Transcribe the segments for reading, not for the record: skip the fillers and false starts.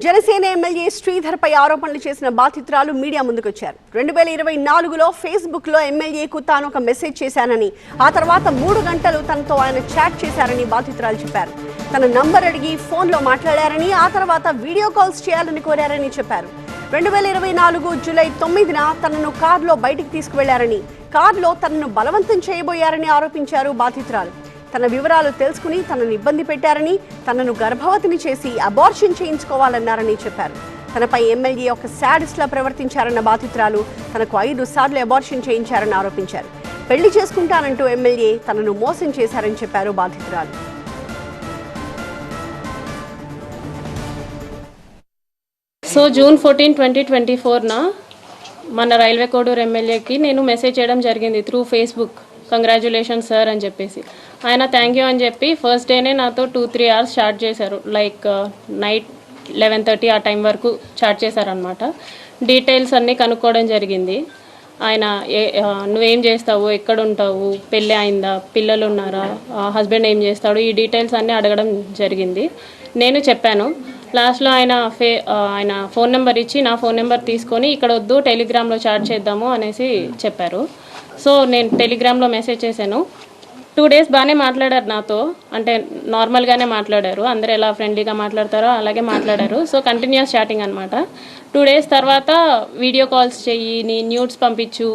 Janasena MLA శ్రీధర్పై ఆరోపణలు చేసిన బాధితురాలు మీడియా ముందుకొచ్చారు. 2024లో ఫేస్బుక్లో ఎమ్మెల్యేకు తాను ఒక మెసేజ్ చేశానని, ఆ తర్వాత 3 గంటలు తనతో ఆయన చాట్ చేశారని బాధితురాలు చెప్పారు. తన నంబర్ అడిగి ఫోన్లో మాట్లాడారని, ఆ తర్వాత వీడియో కాల్స్ చేయాలని కోరారని చెప్పారు. 2024 జూలై 9న తనను కారులో బయటికి తీసుకువెళ్లారని, కారులో తనను బలవంతం చేయబోయారని ఆరోపించారు బాధితురాలు. తన వివరాలు తెలుసుకుని తనను ఇబ్బంది పెట్టారని, తనను గర్భవతిని చేసి అబార్షన్ చేయించుకోవాలన్నారని చెప్పారు. తనపై ఎమ్మెల్యే ఒక శాడిస్ట్లా ప్రవర్తించారన్న బాధితురాలు తనకు 5 సార్లు అబార్షన్ చేయించారని ఆరోపించారు. పెళ్లి చేసుకుంటానంటూ ఎమ్మెల్యే తనను మోసం చేశారని చెప్పారు బాధితురాలు. సో జూన్ 14, 2024న మన రైల్వే కోడూరు ఎమ్మెల్యేకి నేను మెసేజ్ చేయడం జరిగింది త్రూ ఫేస్బుక్. కంగ్రాచులేషన్ సార్ అని చెప్పేసి ఆయన థ్యాంక్ యూ అని చెప్పి ఫస్ట్ డేనే నాతో 2-3 అవర్స్ చాట్ చేశారు. లైక్ నైట్ 11:30 ఆ టైం వరకు చాట్ చేశారనమాట. డీటెయిల్స్ అన్నీ కనుక్కోవడం జరిగింది. ఆయన నువ్వేం చేస్తావు, ఎక్కడ ఉంటావు, పెళ్ళి అయిందా, పిల్లలు ఉన్నారా, హస్బెండ్ ఏం చేస్తాడు, ఈ డీటెయిల్స్ అన్నీ అడగడం జరిగింది. నేను చెప్పాను. లాస్ట్లో ఆయన ఫోన్ నెంబర్ ఇచ్చి నా ఫోన్ నెంబర్ తీసుకొని ఇక్కడ వద్దు టెలిగ్రామ్లో చాట్ చేద్దాము అనేసి చెప్పారు. సో నేను టెలిగ్రామ్లో మెసేజ్ చేశాను. 2 డేస్ బాగానే మాట్లాడారు నాతో, అంటే నార్మల్గానే మాట్లాడారు. అందరూ ఎలా ఫ్రెండ్లీగా మాట్లాడతారో అలాగే మాట్లాడారు. సో కంటిన్యూస్ చాటింగ్ అనమాట. 2 డేస్ తర్వాత వీడియో కాల్స్ చెయ్యి, నీ న్యూడ్స్ పంపించు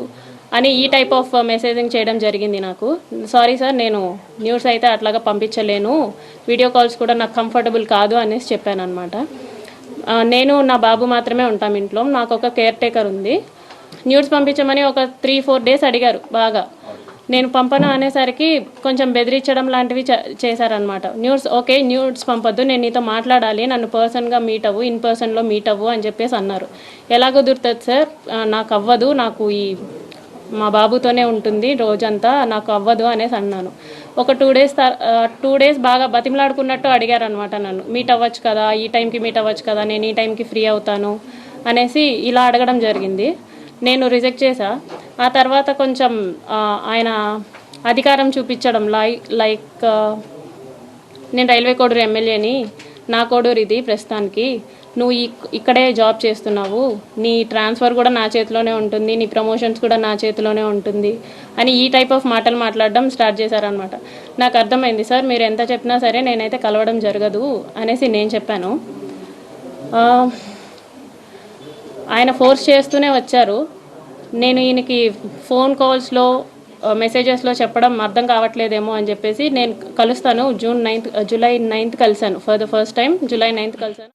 అని ఈ టైప్ ఆఫ్ మెసేజింగ్ చేయడం జరిగింది నాకు. సారీ సార్, నేను న్యూడ్స్ అయితే అట్లాగా పంపించలేను, వీడియో కాల్స్ కూడా నాకు కంఫర్టబుల్ కాదు అనేసి చెప్పాను అనమాట. నేను నా బాబు మాత్రమే ఉంటాం ఇంట్లో, నాకు ఒక కేర్ టేకర్ ఉంది. న్యూడ్స్ పంపించమని ఒక 3-4 డేస్ అడిగారు బాగా. నేను పంపను అనేసరికి కొంచెం బెదిరించడం లాంటివి చేశారనమాట. ఓకే న్యూడ్స్ పంపొద్దు, నేను నీతో మాట్లాడాలి, నన్ను పర్సన్గా మీట్ అవ్వు, ఇన్ పర్సన్లో మీట్ అవ్వు అని చెప్పేసి అన్నారు. ఎలా కుదురుతుంది సార్, నాకు అవ్వదు, నాకు మా బాబుతోనే ఉంటుంది రోజంతా, నాకు అవ్వదు అనేసి అన్నాను. ఒక 2 డేస్ బాగా బతిమలాడుకున్నట్టు అడిగారు అనమాట నన్ను. మీట్ అవ్వచ్చు కదా, ఈ టైంకి మీట్ అవ్వచ్చు కదా, నేను ఈ టైంకి ఫ్రీ అవుతాను అనేసి ఇలా అడగడం జరిగింది. నేను రిజెక్ట్ చేశా. ఆ తర్వాత కొంచెం ఆయన అధికారం చూపించడం లైక్ నేను రైల్వే కోడూరు ఎమ్మెల్యేని, నా కోడూరు ఇది ప్రస్తుతానికి, నువ్వు ఇక్కడే జాబ్ చేస్తున్నావు, నీ ట్రాన్స్ఫర్ కూడా నా చేతిలోనే ఉంటుంది, నీ ప్రమోషన్స్ కూడా నా చేతిలోనే ఉంటుంది అని ఈ టైప్ ఆఫ్ మాటలు మాట్లాడడం స్టార్ట్ చేశారనమాట. నాకు అర్థమైంది సార్, మీరు ఎంత చెప్పినా సరే నేనైతే కలవడం జరగదు అనేసి నేను చెప్పాను. ఆయన ఫోర్స్ చేస్తూనే వచ్చారు. నేను ఈయనకి ఫోన్ కాల్స్లో మెసేజెస్లో చెప్పడం అర్థం కావట్లేదేమో అని చెప్పేసి నేను కలుస్తాను జూలై 9th కలిశాను. For the first time July 9th కలిశాను.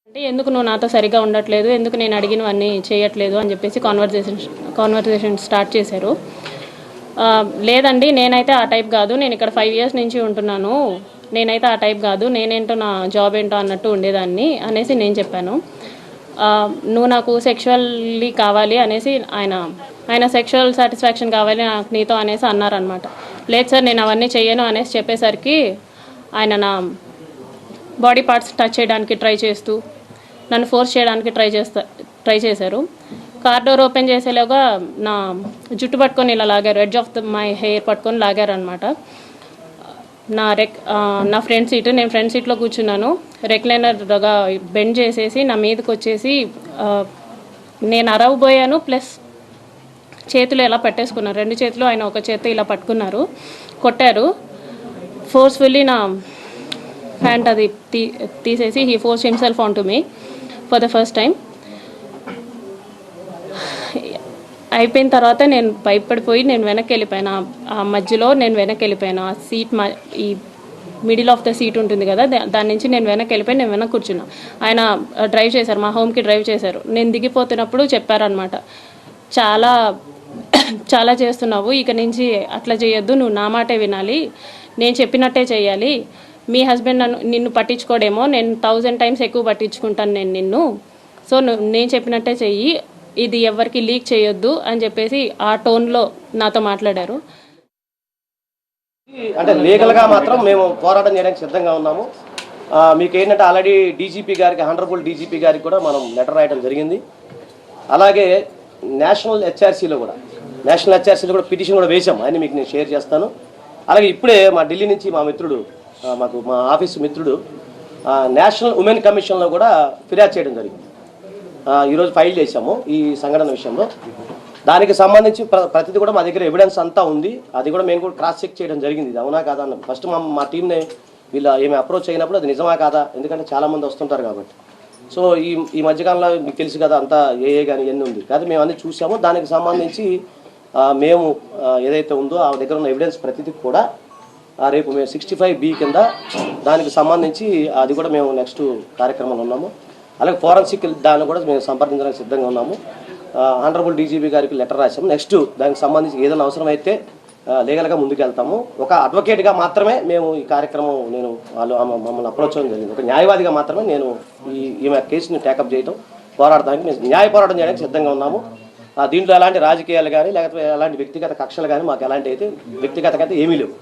అంటే ఎందుకు నువ్వు నాతో సరిగా ఉండట్లేదు, ఎందుకు నేను అడిగినవన్నీ చేయట్లేదు అని చెప్పేసి కాన్వర్సేషన్ స్టార్ట్ చేశారు. లేదండి, నేనైతే ఆ టైప్ కాదు, నేను ఇక్కడ 5 years నుంచి ఉంటున్నాను, నేనైతే ఆ టైప్ కాదు, నేనేంటో నా జాబ్ ఏంటో అన్నట్టు ఉండేదాన్ని అనేసి నేను చెప్పాను. నువ్వు నాకు సెక్షువల్లీ కావాలి అనేసి ఆయన సెక్షువల్ సాటిస్ఫాక్షన్ కావాలి నాకు నీతో అనేసి అన్నారనమాట. లేదు సార్, నేను అవన్నీ చెయ్యను అనేసి చెప్పేసరికి ఆయన నా బాడీ పార్ట్స్ టచ్ చేయడానికి ట్రై చేస్తూ నన్ను ఫోర్స్ చేయడానికి ట్రై చేశారు. కార్ డోర్ ఓపెన్ చేసేలాగా నా జుట్టు పట్టుకొని ఇలా లాగారు, ఎడ్జ్ ఆఫ్ మై హెయిర్ పట్టుకొని లాగారు అనమాట. నా ఫ్రంట్ సీట్, నేను ఫ్రంట్ సీట్లో కూర్చున్నాను. రెక్లైనర్గా బెండ్ చేసేసి నా మీదకి వచ్చేసి నేను అరవబోయాను, ప్లస్ చేతులు ఎలా పట్టేసుకున్నారు, 2 చేతులు ఆయన ఒక చేతి ఇలా పట్టుకున్నారు, కొట్టారు. ఫోర్స్ఫుల్లీ నా ప్యాంట్ అది తీసేసి he force himself on to me for the first time. అయిపోయిన తర్వాత నేను భయపడిపోయి నేను వెనక్కి వెళ్ళిపోయాను. ఆ మధ్యలో నేను వెనక్కి వెళ్ళిపోయాను. ఆ సీట్ ఈ మిడిల్ ఆఫ్ ద సీట్ ఉంటుంది కదా, దాని నుంచి నేను వెనక్కి వెళ్ళిపోయి నేను వెనక్కి కూర్చున్నా. ఆయన డ్రైవ్ చేశారు, మా హోమ్కి డ్రైవ్ చేశారు. నేను దిగిపోతున్నప్పుడు చెప్పారనమాట, చాలా చాలా చేస్తున్నావు, ఇక నుంచి అట్లా చేయొద్దు, నువ్వు నా మాటే వినాలి, నేను చెప్పినట్టే చేయాలి, మీ హస్బెండ్ నిన్ను పట్టించుకోడేమో, నేను 1000 times ఎక్కువ పట్టించుకుంటాను నేను నిన్ను, సో నేను చెప్పినట్టే చెయ్యి, ఇది ఎవరికి లీక్ చేయొద్దు అని చెప్పేసి ఆ టోన్లో నాతో మాట్లాడారు. అంటే లీగల్గా మాత్రం మేము పోరాటం చేయడానికి సిద్ధంగా ఉన్నాము. మీకు ఏంటంటే ఆల్రెడీ డీజీపీ గారికి, హానరబుల్ డీజీపీ గారికి కూడా మనం లెటర్ రాయడం జరిగింది. అలాగే నేషనల్ హెచ్ఆర్సీలో కూడా పిటిషన్ కూడా వేసాం, అని మీకు నేను షేర్ చేస్తాను. అలాగే ఇప్పుడే మా ఢిల్లీ నుంచి మా మిత్రుడు, మా ఆఫీసు మిత్రుడు నేషనల్ ఉమెన్ కమిషన్లో కూడా ఫిర్యాదు చేయడం జరిగింది. ఈరోజు ఫైల్ చేశాము ఈ సంఘటన విషయంలో. దానికి సంబంధించి ప్రతిదీ కూడా మా దగ్గర ఎవిడెన్స్ అంతా ఉంది. అది కూడా మేము కూడా క్రాస్ చెక్ చేయడం జరిగింది, ఇది అవునా కాదా అన్న. ఫస్ట్ మా టీంని వీళ్ళు ఏమి అప్రోచ్ అయినప్పుడు అది నిజమా కాదా, ఎందుకంటే చాలామంది వస్తుంటారు కాబట్టి. సో ఈ మధ్యకాలంలో మీకు తెలుసు కదా అంతా ఏ కానీ ఎన్ని ఉంది కాదు, మేము అన్నీ చూసాము. దానికి సంబంధించి మేము ఏదైతే ఉందో ఆ దగ్గర ఉన్న ఎవిడెన్స్ ప్రతిదీ కూడా రేపు మేము 65B కింద దానికి సంబంధించి అది కూడా మేము నెక్స్ట్ కార్యక్రమంలో ఉన్నాము. అలాగే ఫోరెన్సిక్ దాన్ని కూడా మేము సంప్రదించడానికి సిద్ధంగా ఉన్నాము. ఆనరబుల్ డీజీపీ గారికి లెటర్ రాసాము. నెక్స్ట్ దానికి సంబంధించి ఏదైనా అవసరమైతే లీగల్గా ముందుకెళ్తాము. ఒక అడ్వకేట్గా మాత్రమే మేము ఈ కార్యక్రమం వాళ్ళు మమ్మల్ని అప్రోచ్ అవ్వడం జరిగింది. ఒక న్యాయవాదిగా మాత్రమే నేను ఈమె కేసుని టేకప్ చేయడం, పోరాడడానికి మేము న్యాయ పోరాటం చేయడానికి సిద్ధంగా ఉన్నాము. దీంట్లో ఎలాంటి రాజకీయాలు కానీ లేకపోతే ఎలాంటి వ్యక్తిగత కక్షలు కానీ మాకు ఎలాంటి అయితే వ్యక్తిగతంగా అయితే ఏమీ లేవు.